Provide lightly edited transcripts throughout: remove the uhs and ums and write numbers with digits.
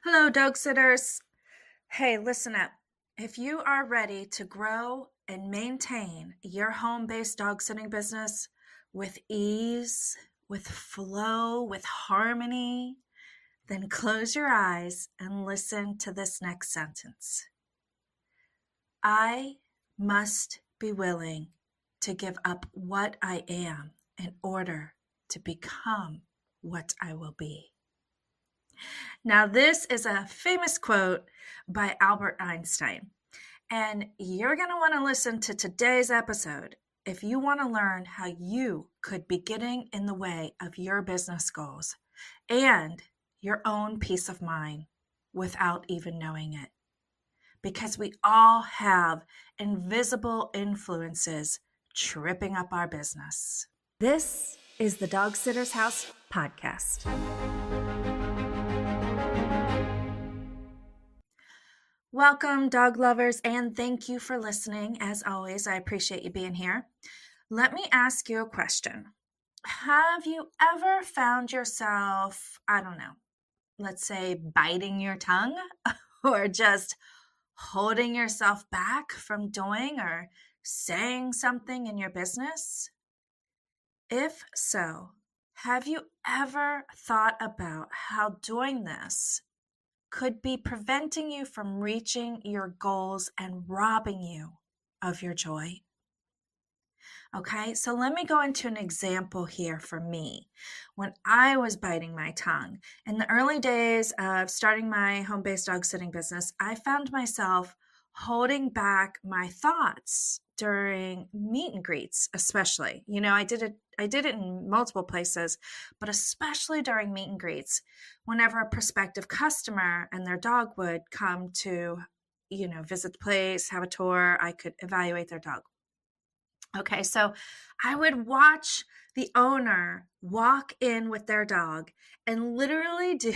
Hello, dog sitters. Hey, listen up. If you are ready to grow and maintain your home based dog sitting business with ease, with flow, with harmony, then close your eyes and listen to this next sentence. I must be willing to give up what I am in order to become what I will be. Now, this is a famous quote by Albert Einstein, and you're going to want to listen to today's episode if you want to learn how you could be getting in the way of your business goals and your own peace of mind without even knowing it. Because we all have invisible influences tripping up our business. This is the Dog Sitter's House podcast. Welcome, dog lovers, and thank you for listening. As always, I appreciate you being here. Let me ask you a question. Have you ever found yourself, let's say biting your tongue or just holding yourself back from doing or saying something in your business? If so, have you ever thought about how doing this could be preventing you from reaching your goals and robbing you of your joy? Okay, so let me go into an example here for me. When I was biting my tongue, in the early days of starting my home-based dog sitting business, I found myself holding back my thoughts during meet and greets, especially. I did it in multiple places, but especially during meet and greets, whenever a prospective customer and their dog would come to, visit the place, have a tour, I could evaluate their dog. Okay, so I would watch the owner walk in with their dog and literally do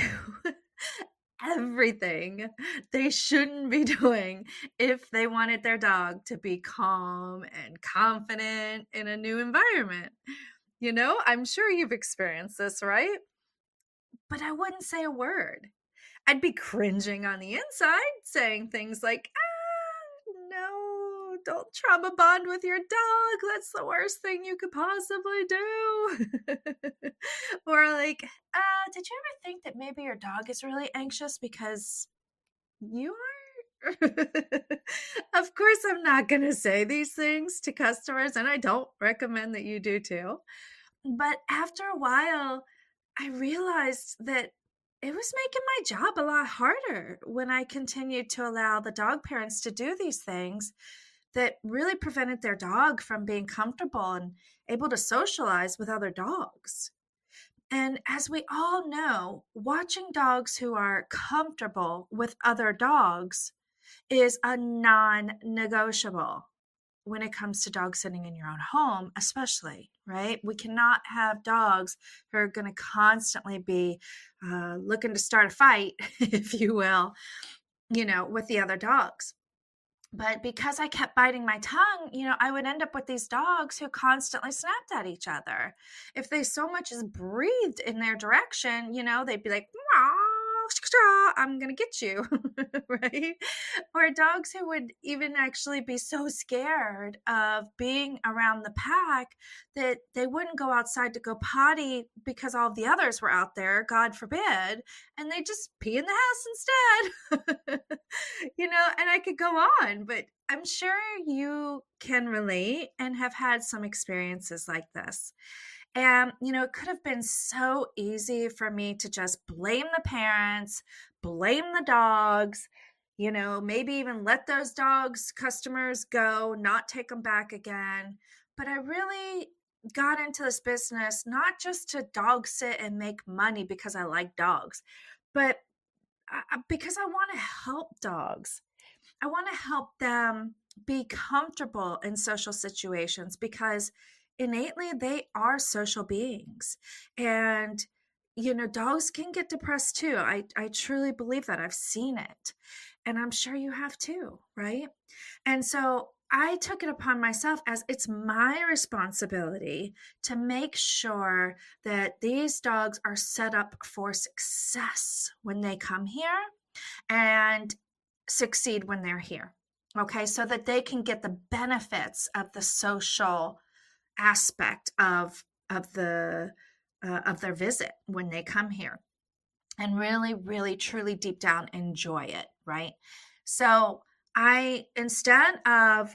everything they shouldn't be doing if they wanted their dog to be calm and confident in a new environment. I'm sure you've experienced this, right? But I wouldn't say a word. I'd be cringing on the inside, saying things like, no, don't trauma bond with your dog. That's the worst thing you could possibly do. Or like, did you ever think that maybe your dog is really anxious because you are? Of course, I'm not going to say these things to customers, and I don't recommend that you do too. But after a while, I realized that it was making my job a lot harder when I continued to allow the dog parents to do these things that really prevented their dog from being comfortable and able to socialize with other dogs. And as we all know, watching dogs who are comfortable with other dogs is a non-negotiable when it comes to dog sitting in your own home, especially, right? We cannot have dogs who are going to constantly be looking to start a fight, if you will, with the other dogs. But because I kept biting my tongue, I would end up with these dogs who constantly snapped at each other. If they so much as breathed in their direction, they'd be like, I'm going to get you, right? Or dogs who would even actually be so scared of being around the pack that they wouldn't go outside to go potty because all of the others were out there, God forbid, and they just pee in the house instead. And I could go on, but I'm sure you can relate and have had some experiences like this. And, it could have been so easy for me to just blame the parents, blame the dogs, maybe even let those dogs, customers go, not take them back again. But I really got into this business not just to dog sit and make money because I like dogs, but because I want to help dogs. I want to help them be comfortable in social situations because innately they are social beings. And, dogs can get depressed too. I truly believe that. I've seen it. And I'm sure you have too, right? And so I took it upon myself as it's my responsibility to make sure that these dogs are set up for success when they come here and succeed when they're here. Okay, so that they can get the benefits of the social aspect of the of their visit when they come here, and really, really, truly deep down enjoy it, right? So I, instead of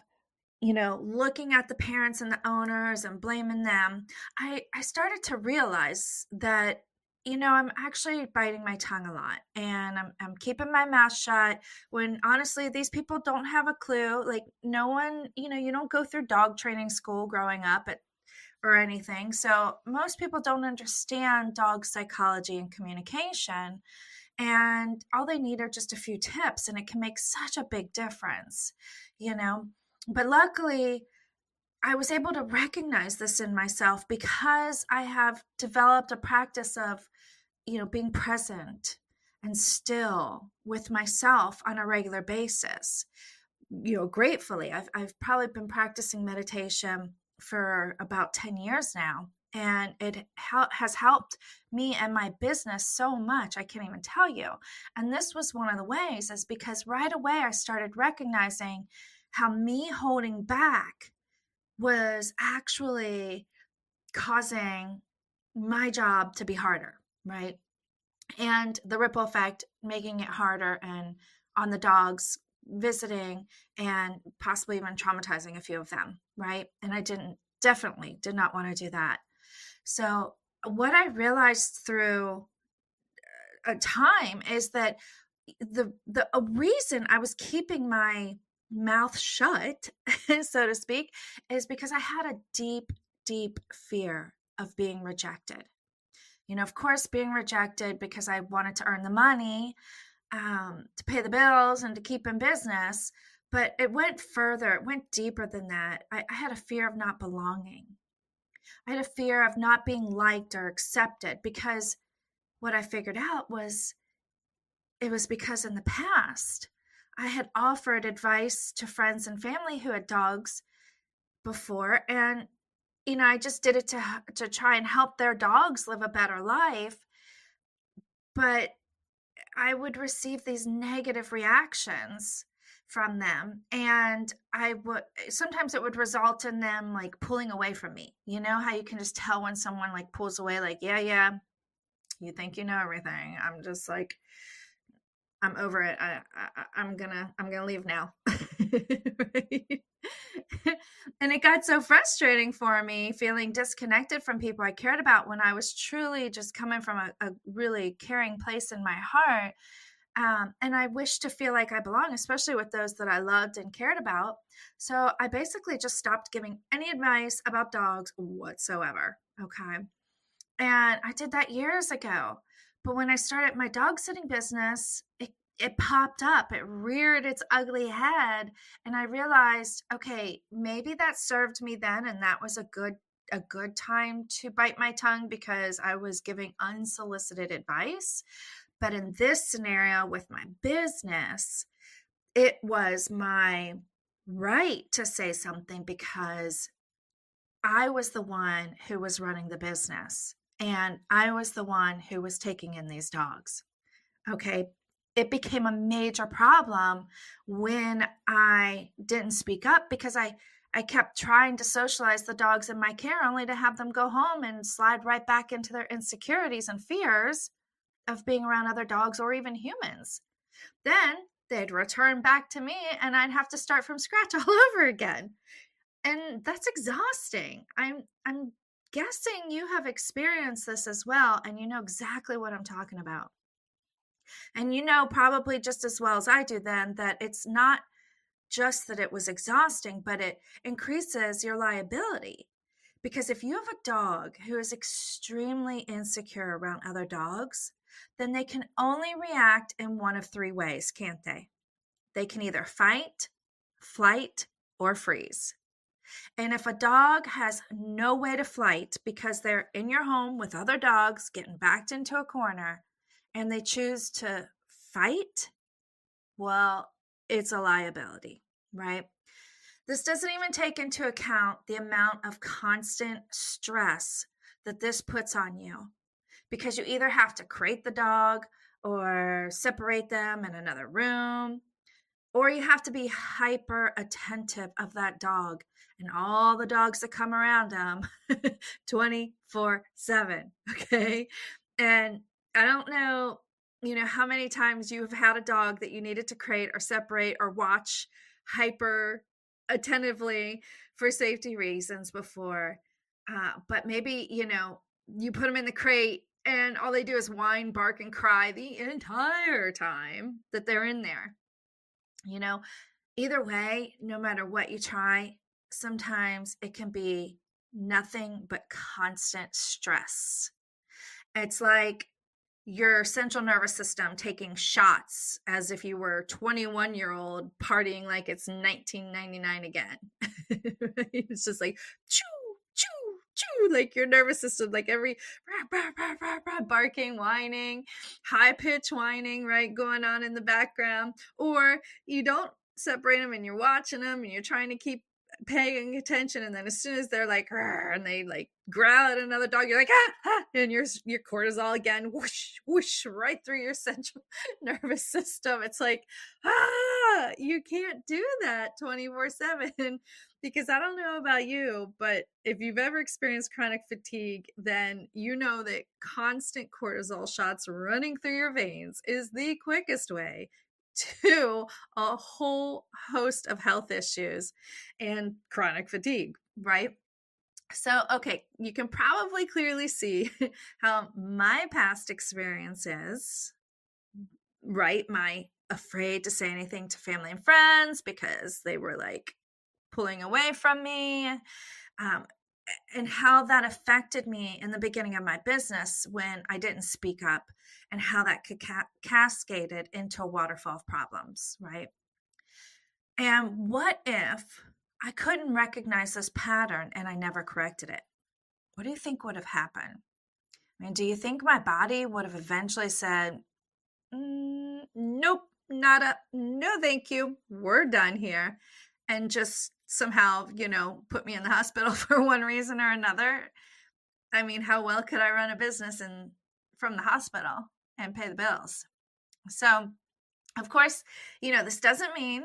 looking at the parents and the owners and blaming them, I started to realize that, I'm actually biting my tongue a lot, and I'm keeping my mouth shut when honestly these people don't have a clue. Like, no one, you don't go through dog training school growing up or anything. So most people don't understand dog psychology and communication. And all they need are just a few tips, and it can make such a big difference, you know? But luckily, I was able to recognize this in myself because I have developed a practice of, being present and still with myself on a regular basis. Gratefully, I've probably been practicing meditation for about 10 years now, and it has helped me and my business so much, I can't even tell you. And this was one of the ways, is because right away I started recognizing how me holding back was actually causing my job to be harder, right? And the ripple effect making it harder and on the dogs visiting, and possibly even traumatizing a few of them, right? And I definitely did not want to do that. So what I realized through a time is that the a reason I was keeping my mouth shut, so to speak, is because I had a deep, deep fear of being rejected. Of course, being rejected because I wanted to earn the money, to pay the bills and to keep in business. But it went further, it went deeper than that. I had a fear of not belonging. I had a fear of not being liked or accepted, because what I figured out was it was because in the past I had offered advice to friends and family who had dogs before, and I just did it to try and help their dogs live a better life. But I would receive these negative reactions from them, and I would sometimes it would result in them like pulling away from me. You know how you can just tell when someone like pulls away, like, yeah, you think you know everything. I'm just like, I'm over it. I'm gonna leave now. Right? And it got so frustrating for me, feeling disconnected from people I cared about, when I was truly just coming from a really caring place in my heart. And I wish to feel like I belong, especially with those that I loved and cared about. So I basically just stopped giving any advice about dogs whatsoever. Okay. And I did that years ago. But when I started my dog sitting business, it popped up, it reared its ugly head. And I realized, okay, maybe that served me then. And that was a good time to bite my tongue, because I was giving unsolicited advice. But in this scenario with my business, it was my right to say something, because I was the one who was running the business, and I was the one who was taking in these dogs. Okay. It became a major problem when I didn't speak up, because I kept trying to socialize the dogs in my care, only to have them go home and slide right back into their insecurities and fears of being around other dogs or even humans. Then they'd return back to me, and I'd have to start from scratch all over again. And that's exhausting. I'm guessing you have experienced this as well, and you know exactly what I'm talking about. And you know probably just as well as I do then that it's not just that it was exhausting, but it increases your liability. Because if you have a dog who is extremely insecure around other dogs, then they can only react in one of three ways, can't they? They can either fight, flight, or freeze. And if a dog has no way to flight because they're in your home with other dogs getting backed into a corner, and they choose to fight, well, it's a liability, right? This doesn't even take into account the amount of constant stress that this puts on you, because you either have to crate the dog or separate them in another room, or you have to be hyper attentive of that dog and all the dogs that come around them 24/7. Okay. And I don't know, how many times you've had a dog that you needed to crate or separate or watch hyper attentively for safety reasons before. But maybe, you put them in the crate and all they do is whine, bark, and cry the entire time that they're in there. Either way, no matter what you try, sometimes it can be nothing but constant stress. It's like your central nervous system taking shots as if you were a 21-year-old partying like it's 1999 again. It's just like choo, choo, choo, like your nervous system, like every barking, whining, high pitch whining, right, going on in the background. Or you don't separate them and you're watching them and you're trying to keep paying attention, and then as soon as they're like and they like growl at another dog, you're like and your cortisol again whoosh whoosh right through your central nervous system. It's like you can't do that 24/7, because I don't know about you, but if you've ever experienced chronic fatigue, then you know that constant cortisol shots running through your veins is the quickest way to a whole host of health issues and chronic fatigue, right? So, okay, you can probably clearly see how my past experiences, right? My afraid to say anything to family and friends because they were like pulling away from me, and how that affected me in the beginning of my business when I didn't speak up, and how that could cascaded into a waterfall of problems, right? And what if I couldn't recognize this pattern and I never corrected it? What do you think would have happened? I mean, do you think my body would have eventually said, nope, nada, no thank you, we're done here, and just somehow, put me in the hospital for one reason or another? I mean, how well could I run a business from the hospital and pay the bills? So, of course, this doesn't mean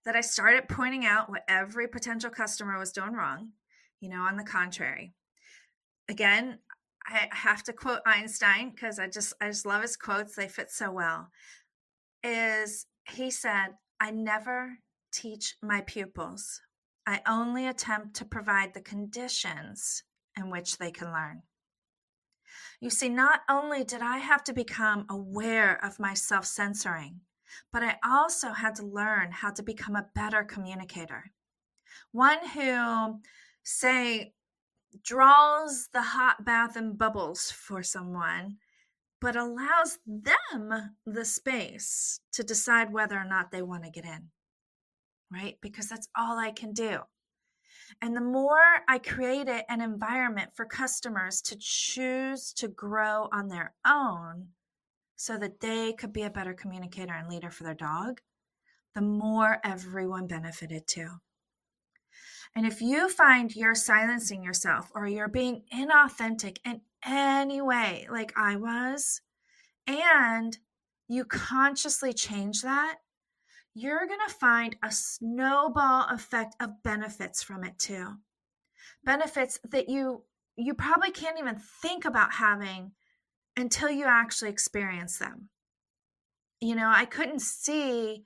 that I started pointing out what every potential customer was doing wrong. On the contrary. Again, I have to quote Einstein because I just love his quotes. They fit so well. He said, "I never teach my pupils. I only attempt to provide the conditions in which they can learn." You see, not only did I have to become aware of my self-censoring, but I also had to learn how to become a better communicator. One who, say, draws the hot bath and bubbles for someone, but allows them the space to decide whether or not they want to get in, right? Because that's all I can do. And the more I created an environment for customers to choose to grow on their own so that they could be a better communicator and leader for their dog, the more everyone benefited too. And if you find you're silencing yourself or you're being inauthentic in any way, like I was, and you consciously change that, you're going to find a snowball effect of benefits from it too. Benefits that you probably can't even think about having until you actually experience them. I couldn't see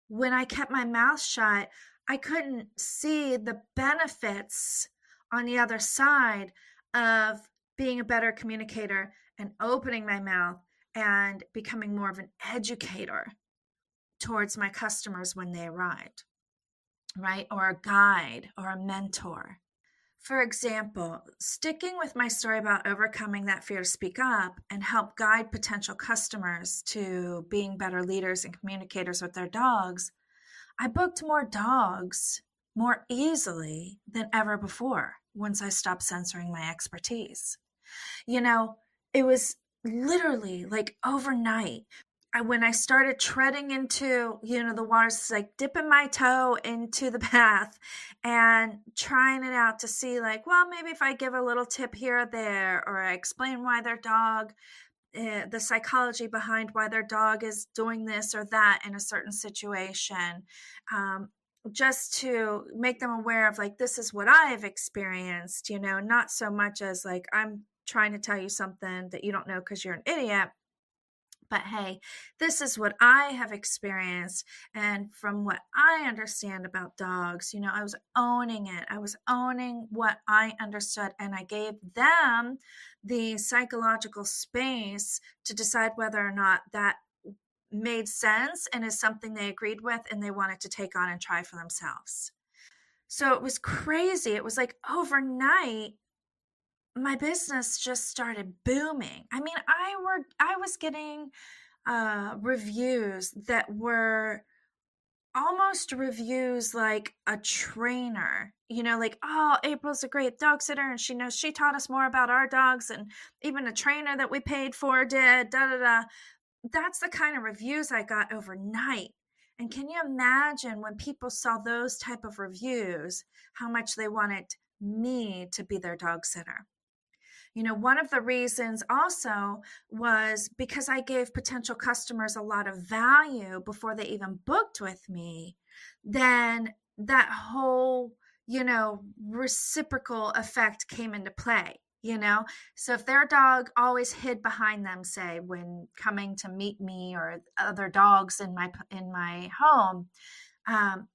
when I kept my mouth shut. I couldn't see the benefits on the other side of being a better communicator and opening my mouth and becoming more of an educator towards my customers when they arrived, right? Or a guide or a mentor. For example, sticking with my story about overcoming that fear to speak up and help guide potential customers to being better leaders and communicators with their dogs, I booked more dogs more easily than ever before once I stopped censoring my expertise. It was literally like overnight. When I started treading into, the waters, like dipping my toe into the bath and trying it out to see like, well, maybe if I give a little tip here or there, or I explain why their dog the psychology behind why their dog is doing this or that in a certain situation, um, just to make them aware of like, this is what I have experienced, not so much as like, I'm trying to tell you something that you don't know because you're an idiot. But hey, this is what I have experienced. And from what I understand about dogs, I was owning it. I was owning what I understood. And I gave them the psychological space to decide whether or not that made sense and is something they agreed with and they wanted to take on and try for themselves. So it was crazy. It was like overnight, my business just started booming. I mean, I was getting reviews that were almost reviews like a trainer, like, oh, April's a great dog sitter and she taught us more about our dogs and even a trainer that we paid for did, da da da. That's the kind of reviews I got overnight. And can you imagine when people saw those type of reviews, how much they wanted me to be their dog sitter? One of the reasons also was because I gave potential customers a lot of value before they even booked with me, then that whole, reciprocal effect came into play. So if their dog always hid behind them, say, when coming to meet me or other dogs in my home, um,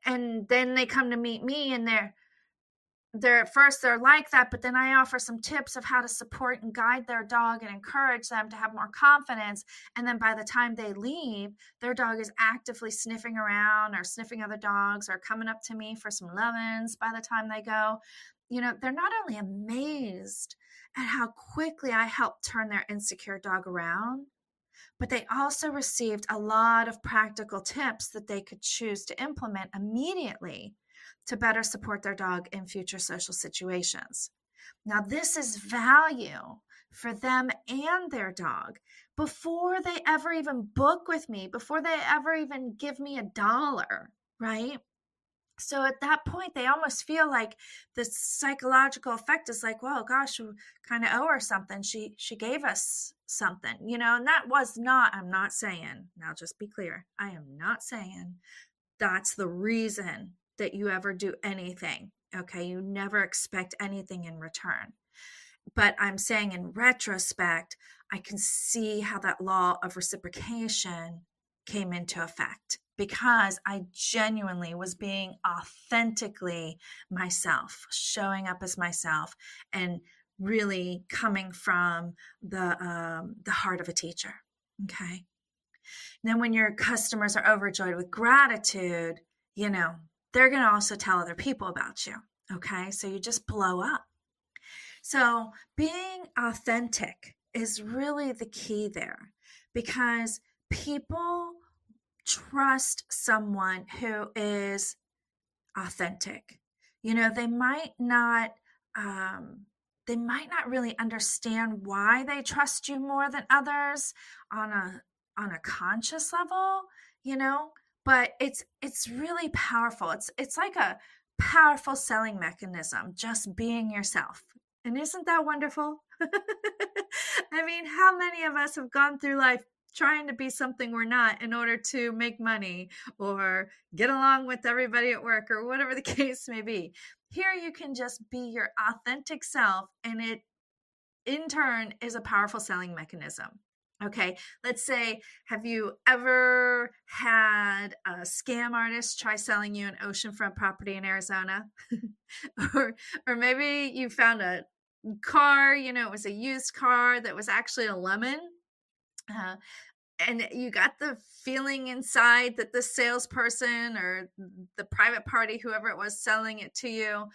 and then they come to meet me and they're at first they're like that, but then I offer some tips of how to support and guide their dog and encourage them to have more confidence. And then by the time they leave, their dog is actively sniffing around or sniffing other dogs or coming up to me for some lovins by the time they go. They're not only amazed at how quickly I helped turn their insecure dog around, but they also received a lot of practical tips that they could choose to implement immediately to better support their dog in future social situations. Now, this is value for them and their dog before they ever even book with me, before they ever even give me $1, right? So at that point, they almost feel like the psychological effect is like, well, gosh, we kind of owe her something. She gave us something, and that was not, I'm not saying, now just be clear, I am not saying that's the reason that you ever do anything. Okay. You never expect anything in return. But I'm saying in retrospect, I can see how that law of reciprocation came into effect because I genuinely was being authentically myself, showing up as myself, and really coming from the heart of a teacher. Okay. Then when your customers are overjoyed with gratitude, they're going to also tell other people about you. Okay. So you just blow up. So being authentic is really the key there because people trust someone who is authentic. They might not really understand why they trust you more than others on a conscious level, but it's really powerful. It's like a powerful selling mechanism, just being yourself. And isn't that wonderful? I mean, how many of us have gone through life trying to be something we're not in order to make money or get along with everybody at work or whatever the case may be? Here you can just be your authentic self, and it in turn is a powerful selling mechanism. Okay, let's say, have you ever had a scam artist try selling you an oceanfront property in Arizona? or maybe you found a car, it was a used car that was actually a lemon. And you got the feeling inside that the salesperson or the private party, whoever it was selling it to you,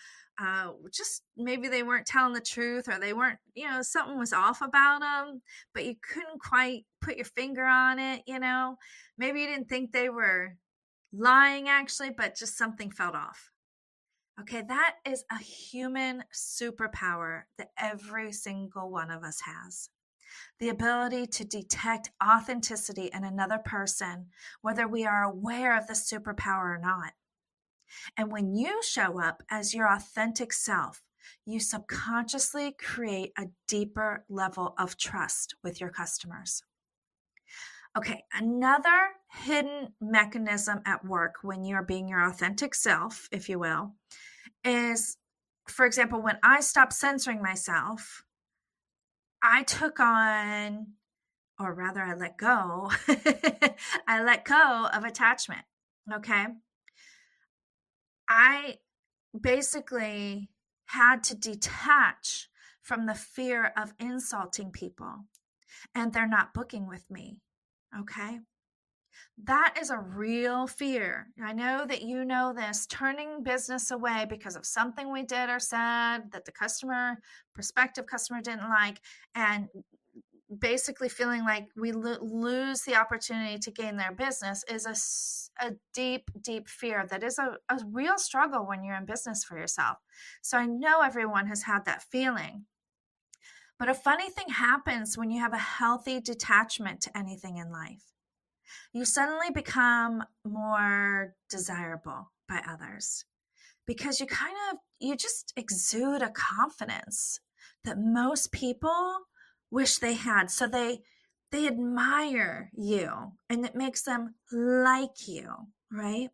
just maybe they weren't telling the truth, or they weren't, something was off about them, but you couldn't quite put your finger on it. Maybe you didn't think they were lying actually, but just something felt off. Okay, that is a human superpower that every single one of us has. The ability to detect authenticity in another person, whether we are aware of the superpower or not. And when you show up as your authentic self, you subconsciously create a deeper level of trust with your customers. Okay, another hidden mechanism at work when you're being your authentic self, if you will, is, for example, when I stopped censoring myself, I took on, or rather, I let go, I let go of attachment. Okay. I basically had to detach from the fear of insulting people and they're not booking with me. Okay. That is a real fear. I know that you know this, turning business away because of something we did or said that the prospective customer didn't like, and basically feeling like we lose the opportunity to gain their business is a deep, deep fear that is a real struggle when you're in business for yourself. So I know everyone has had that feeling. But a funny thing happens when you have a healthy detachment to anything in life. You suddenly become more desirable by others because you just exude a confidence that most people wish they had. So they admire you and it makes them like you, right?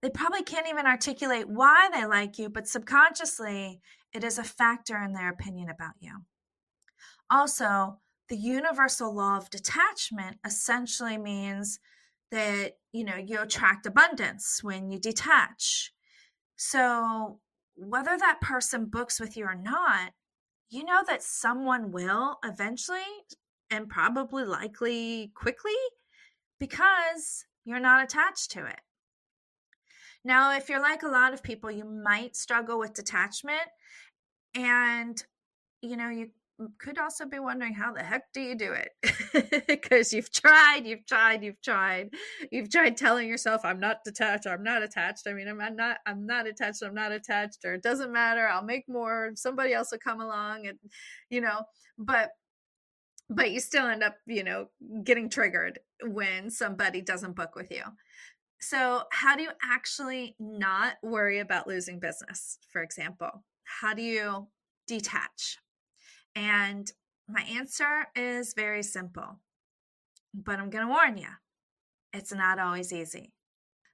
They probably can't even articulate why they like you, but subconsciously it is a factor in their opinion about you. Also, the universal law of detachment essentially means that, you attract abundance when you detach. So whether that person books with you or not, you know that someone will eventually and probably likely quickly because you're not attached to it. Now, if you're like a lot of people, you might struggle with detachment, and you could also be wondering, how the heck do you do it? Because you've tried telling yourself, I'm not detached, I'm not attached. I mean, I'm not attached, or it doesn't matter, I'll make more, somebody else will come along, and but you still end up getting triggered when somebody doesn't book with you. So how do you actually not worry about losing business? For example, how do you detach? And my answer is very simple, but I'm going to warn you, it's not always easy.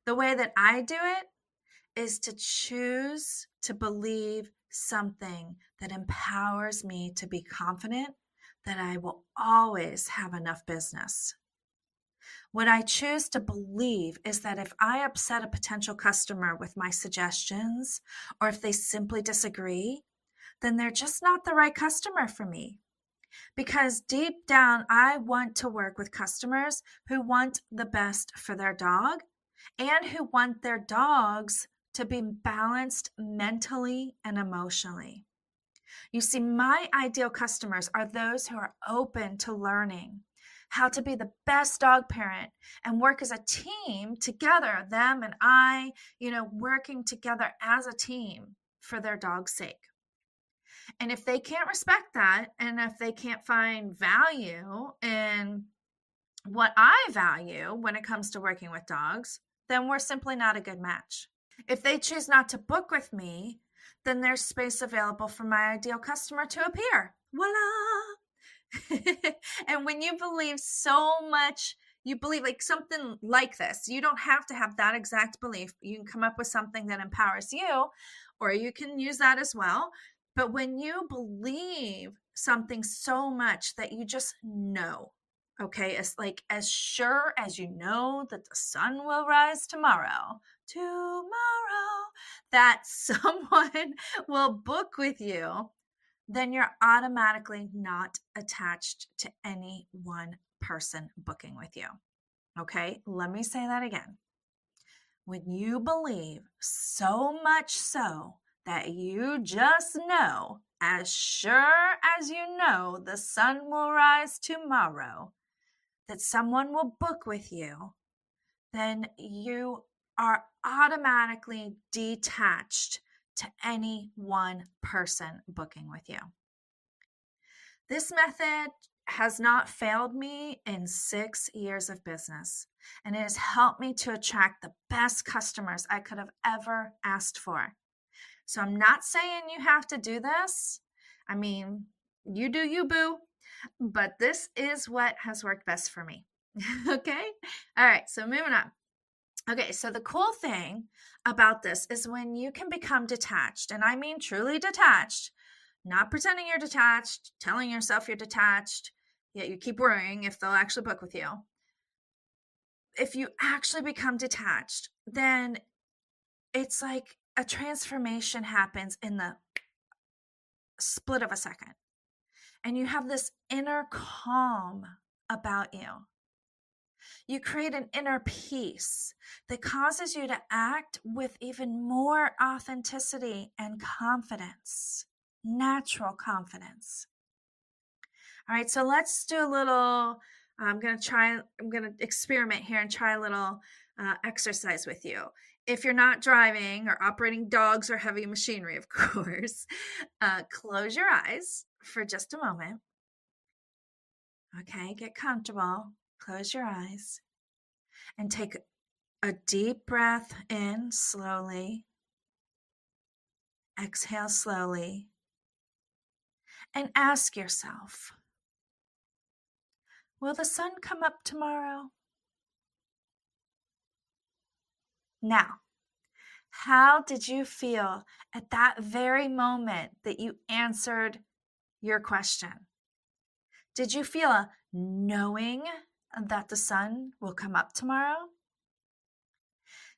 The way that I do it is to choose to believe something that empowers me to be confident that I will always have enough business. What I choose to believe is that if I upset a potential customer with my suggestions, or if they simply disagree, then they're just not the right customer for me. Because deep down, I want to work with customers who want the best for their dog and who want their dogs to be balanced mentally and emotionally. You see, my ideal customers are those who are open to learning how to be the best dog parent and work as a team together, them and I, working together as a team for their dog's sake. And if they can't respect that, and if they can't find value in what I value when it comes to working with dogs, then we're simply not a good match. If they choose not to book with me, then there's space available for my ideal customer to appear. Voila! And when you believe so much, you believe like something like this, you don't have to have that exact belief. You can come up with something that empowers you, or you can use that as well. But when you believe something so much that you just know, okay, it's like as sure as you know that the sun will rise tomorrow, that someone will book with you, then you're automatically not attached to any one person booking with you. Okay, let me say that again. When you believe so much so that you just know, as sure as you know the sun will rise tomorrow, that someone will book with you, then you are automatically detached to any one person booking with you. This method has not failed me in 6 years of business, and it has helped me to attract the best customers I could have ever asked for. So I'm not saying you have to do this. I mean, you do you, boo. But this is what has worked best for me. Okay? All right, so moving on. Okay, so the cool thing about this is when you can become detached, and I mean truly detached, not pretending you're detached, telling yourself you're detached, yet you keep worrying if they'll actually book with you. If you actually become detached, then it's like a transformation happens in the split of a second. And you have this inner calm about you. You create an inner peace that causes you to act with even more authenticity and confidence, natural confidence. All right, so let's do a little, I'm going to experiment here and try a little exercise with you. If you're not driving or operating dogs or heavy machinery, of course, close your eyes for just a moment. Okay, get comfortable, close your eyes, and take a deep breath in slowly. Exhale slowly. And ask yourself, will the sun come up tomorrow? Now, how did you feel at that very moment that you answered your question? Did you feel a knowing that the sun will come up tomorrow?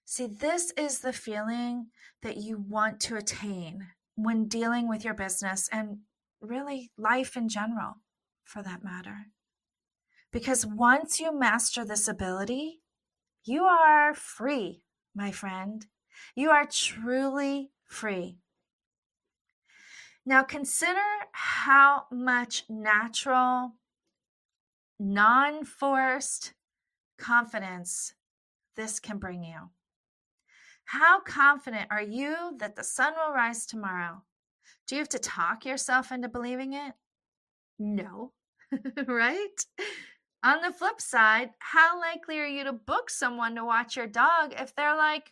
See, this is the feeling that you want to attain when dealing with your business and really life in general, for that matter. Because once you master this ability, you are free, my friend. You are truly free. Now consider how much natural, non-forced confidence this can bring you. How confident are you that the sun will rise tomorrow? Do you have to talk yourself into believing it? No, right? On the flip side, how likely are you to book someone to watch your dog if they're like,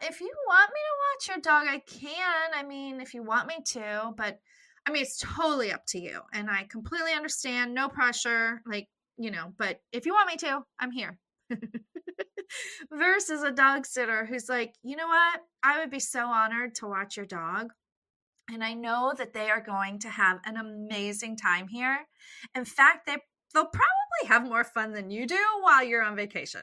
if you want me to watch your dog, I can. I mean, if you want me to, but I mean, it's totally up to you. And I completely understand, no pressure, like, but if you want me to, I'm here. Versus a dog sitter who's like, you know what? I would be so honored to watch your dog. And I know that they are going to have an amazing time here. In fact, they'll probably have more fun than you do while you're on vacation.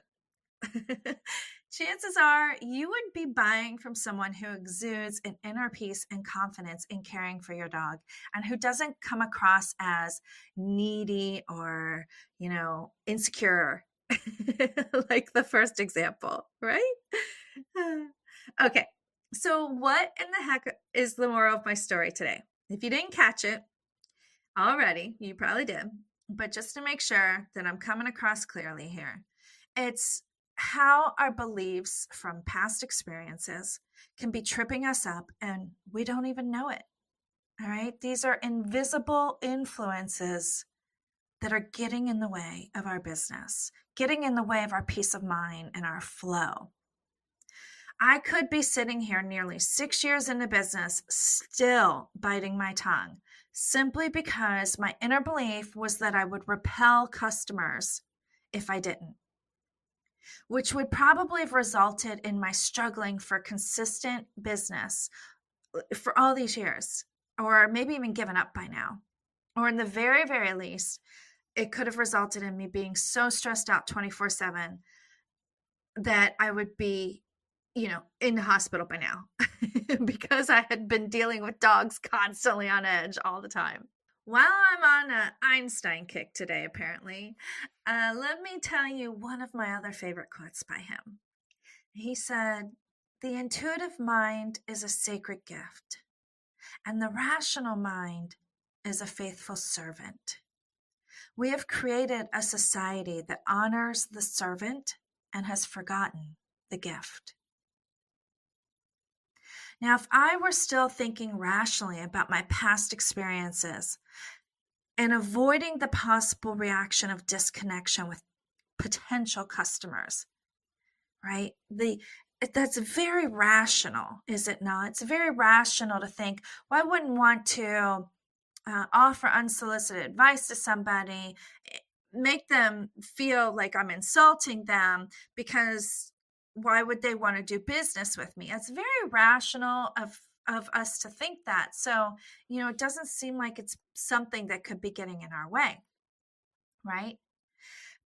Chances are you would be buying from someone who exudes an inner peace and confidence in caring for your dog and who doesn't come across as needy or, insecure, like the first example, right? Okay. So what in the heck is the moral of my story today? If you didn't catch it already, you probably did, but just to make sure that I'm coming across clearly here, it's how our beliefs from past experiences can be tripping us up and we don't even know it. All right. These are invisible influences that are getting in the way of our business, getting in the way of our peace of mind and our flow. I could be sitting here nearly 6 years into business, still biting my tongue, simply because my inner belief was that I would repel customers if I didn't, which would probably have resulted in my struggling for consistent business for all these years, or maybe even given up by now. Or in the very, very least, it could have resulted in me being so stressed out 24/7 that I would be, in the hospital by now because I had been dealing with dogs constantly on edge all the time. While I'm on an Einstein kick today, apparently, let me tell you one of my other favorite quotes by him. He said, "The intuitive mind is a sacred gift, and the rational mind is a faithful servant. We have created a society that honors the servant and has forgotten the gift." Now, if I were still thinking rationally about my past experiences and avoiding the possible reaction of disconnection with potential customers, right? that's very rational, is it not? It's very rational to think, well, I wouldn't want to offer unsolicited advice to somebody, make them feel like I'm insulting them, because why would they want to do business with me? It's very rational of us to think that. So, it doesn't seem like it's something that could be getting in our way, right?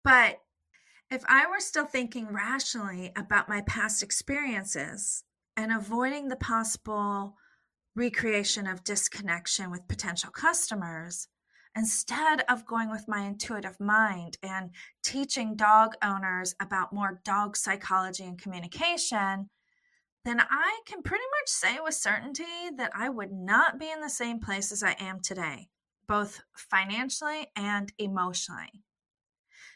But if I were still thinking rationally about my past experiences and avoiding the possible recreation of disconnection with potential customers, instead of going with my intuitive mind and teaching dog owners about more dog psychology and communication, then I can pretty much say with certainty that I would not be in the same place as I am today, both financially and emotionally.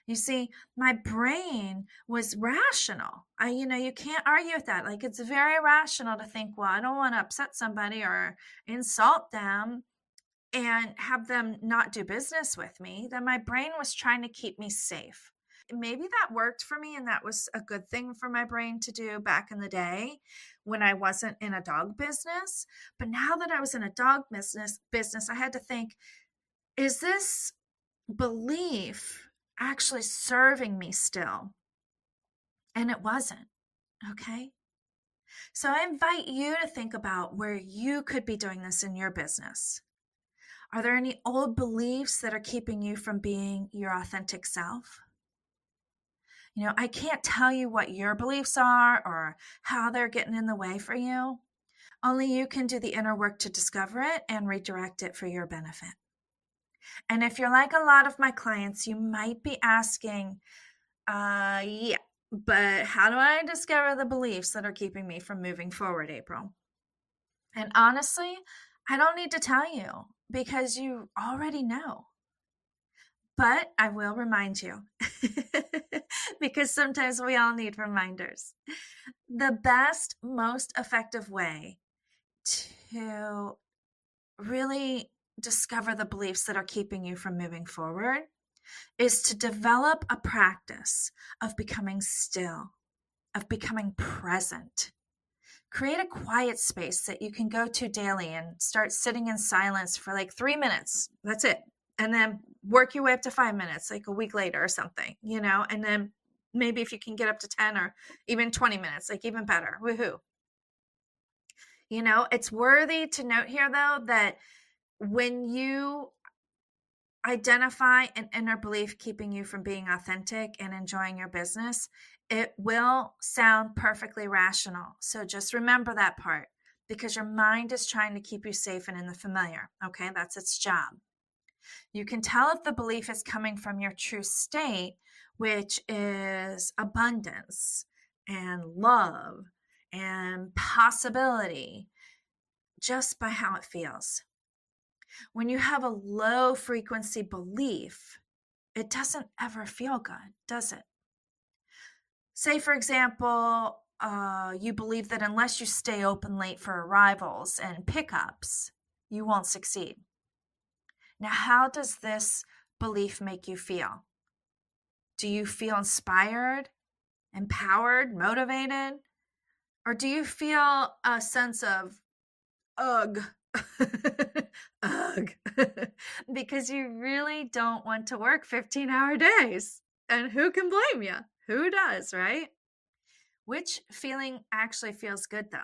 You see, my brain was rational. You can't argue with that. Like, it's very rational to think, well, I don't want to upset somebody or insult them and have them not do business with me. Then my brain was trying to keep me safe. Maybe that worked for me, and that was a good thing for my brain to do back in the day when I wasn't in a dog business. But now that I was in a dog business, I had to think, is this belief actually serving me still? And it wasn't. Okay. So I invite you to think about where you could be doing this in your business. Are there any old beliefs that are keeping you from being your authentic self? I can't tell you what your beliefs are or how they're getting in the way for you. Only you can do the inner work to discover it and redirect it for your benefit. And if you're like a lot of my clients, you might be asking, yeah, but how do I discover the beliefs that are keeping me from moving forward, April? And honestly, I don't need to tell you because you already know. But I will remind you because sometimes we all need reminders. The best, most effective way to really discover the beliefs that are keeping you from moving forward is to develop a practice of becoming still, of becoming present. Create a quiet space that you can go to daily and start sitting in silence for like 3 minutes. That's it. And then work your way up to 5 minutes, like a week later or something, and then maybe if you can get up to 10 or even 20 minutes, like even better. Woohoo. It's worthy to note here, though, that when you identify an inner belief keeping you from being authentic and enjoying your business, it will sound perfectly rational. So just remember that part, because your mind is trying to keep you safe and in the familiar. Okay, that's its job. You can tell if the belief is coming from your true state, which is abundance and love and possibility, just by how it feels. When you have a low frequency belief, it doesn't ever feel good, does it? Say, for example, you believe that unless you stay open late for arrivals and pickups, you won't succeed. Now, how does this belief make you feel? Do you feel inspired, empowered, motivated? Or do you feel a sense of ugh? Ugh. Because you really don't want to work 15-hour days. And who can blame you? Who does, right? Which feeling actually feels good, though?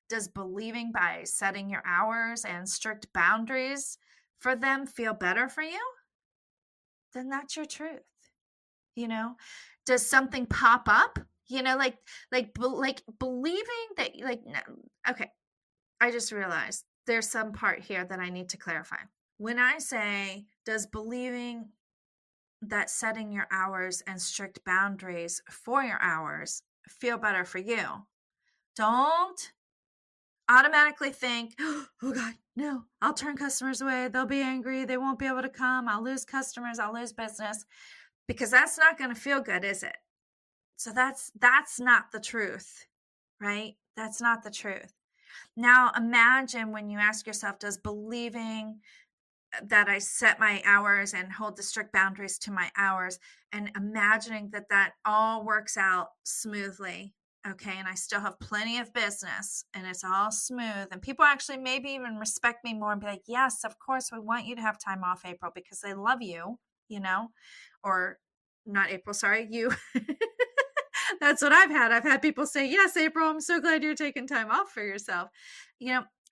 Does believing by setting your hours and strict boundaries for them feel better for you? Then that's your truth. Does something pop up? Like believing that, no. Okay, I just realized there's some part here that I need to clarify. When I say, does believing that setting your hours and strict boundaries for your hours feel better for you, don't automatically think, oh God, no, I'll turn customers away. They'll be angry. They won't be able to come. I'll lose customers. I'll lose business, because that's not going to feel good, is it? So that's not the truth, right? That's not the truth. Now imagine when you ask yourself, does believing that I set my hours and hold the strict boundaries to my hours, and imagining that all works out smoothly okay, and I still have plenty of business and it's all smooth, and people actually maybe even respect me more and be like, yes, of course, we want you to have time off, April, because they love you, you know, or not April, sorry, you. That's what I've had. I've had people say, yes, April, I'm so glad you're taking time off for yourself.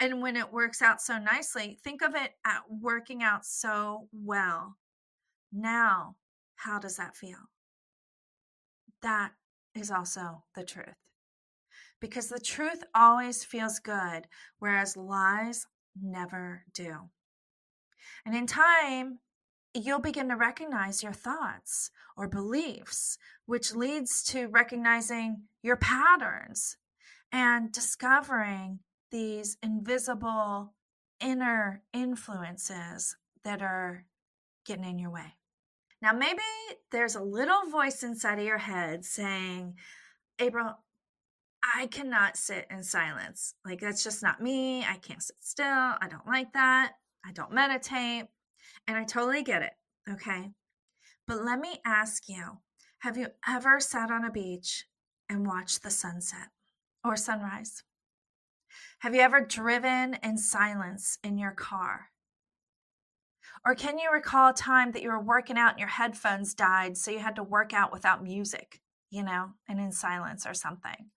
And when it works out so nicely, think of it at working out so well. Now, how does that feel? That is also the truth. Because the truth always feels good, whereas lies never do. And in time, you'll begin to recognize your thoughts or beliefs, which leads to recognizing your patterns and discovering these invisible inner influences that are getting in your way. Now, maybe there's a little voice inside of your head saying, April, I cannot sit in silence. Like, that's just not me. I can't sit still. I don't like that. I don't meditate. And I totally get it. Okay. But let me ask you, have you ever sat on a beach and watched the sunset or sunrise? Have you ever driven in silence in your car? Or can you recall a time that you were working out and your headphones died, so you had to work out without music, and in silence or something?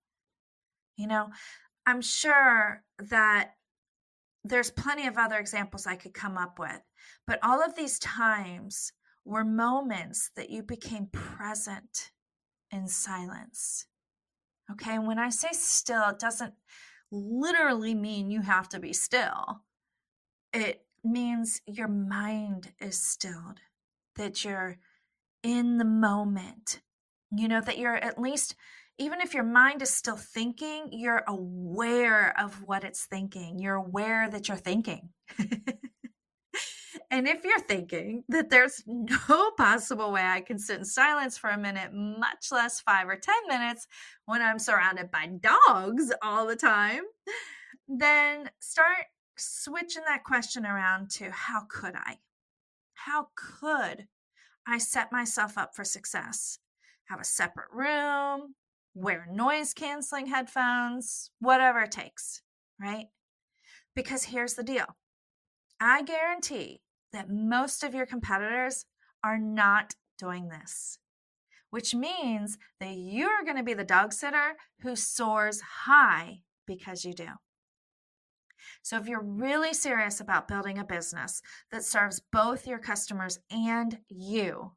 I'm sure that there's plenty of other examples I could come up with, but all of these times were moments that you became present in silence. Okay, and when I say still, it doesn't literally mean you have to be still. It means your mind is stilled, that you're in the moment, that you're at least, even if your mind is still thinking, you're aware of what it's thinking. You're aware that you're thinking. And if you're thinking that there's no possible way I can sit in silence for a minute, much less 5 or 10 minutes when I'm surrounded by dogs all the time, then start switching that question around to how could I? How could I set myself up for success? Have a separate room, wear noise canceling headphones, whatever it takes, right? Because here's the deal. I guarantee that most of your competitors are not doing this, which means that you're going to be the dog sitter who soars high because you do. So if you're really serious about building a business that serves both your customers and you,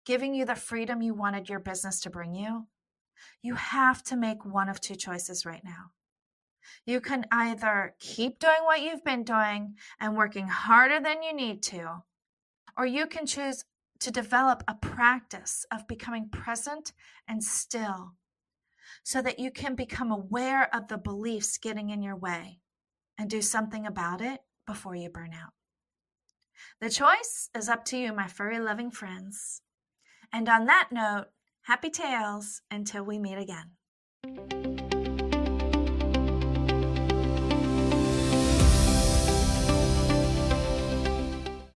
giving you the freedom you wanted your business to bring you, you have to make one of two choices right now. You can either keep doing what you've been doing and working harder than you need to, or you can choose to develop a practice of becoming present and still so that you can become aware of the beliefs getting in your way and do something about it before you burn out. The choice is up to you, my furry loving friends. And on that note, happy tails until we meet again.